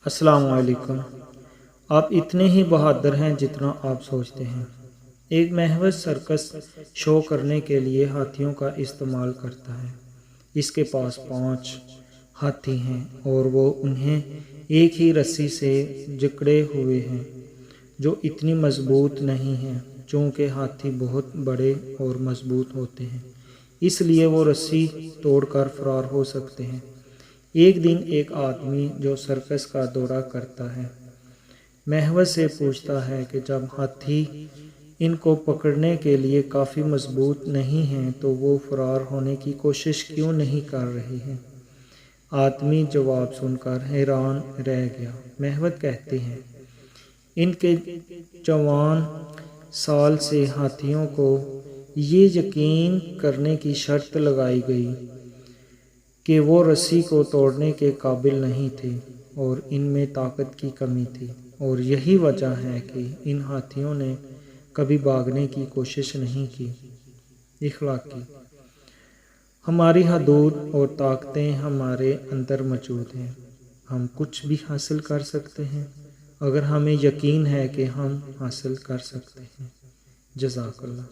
अस्सलाम वालेकुम। आप इतने ही बहादुर हैं जितना आप सोचते हैं। एक महवस सर्कस शो करने के लिए हाथियों का इस्तेमाल करता है। इसके पास 5 हाथी हैं और वो उन्हें एक ही रस्सी से जकड़े हुए हैं जो इतनी मजबूत नहीं है, चूँकि हाथी बहुत बड़े और मजबूत होते हैं, इसलिए वो रस्सी तोड़कर फरार हो सकते हैं। एक दिन एक आदमी जो सर्कस का दौरा करता है महवस से पूछता है कि जब हाथी इनको पकड़ने के लिए काफ़ी मजबूत नहीं हैं तो वो फरार होने की कोशिश क्यों नहीं कर रहे हैं। आदमी जवाब सुनकर हैरान रह गया। महवत कहते हैं, इनके जवान साल से हाथियों को ये यकीन करने की शर्त लगाई गई कि वो रस्सी को तोड़ने के काबिल नहीं थे और इनमें ताकत की कमी थी, और यही वजह है कि इन हाथियों ने कभी भागने की कोशिश नहीं की। इखलाकी हमारी हदूद और ताकतें हमारे अंदर मौजूद हैं। हम कुछ भी हासिल कर सकते हैं अगर हमें यकीन है कि हम हासिल कर सकते हैं। जज़ाकल्लाह।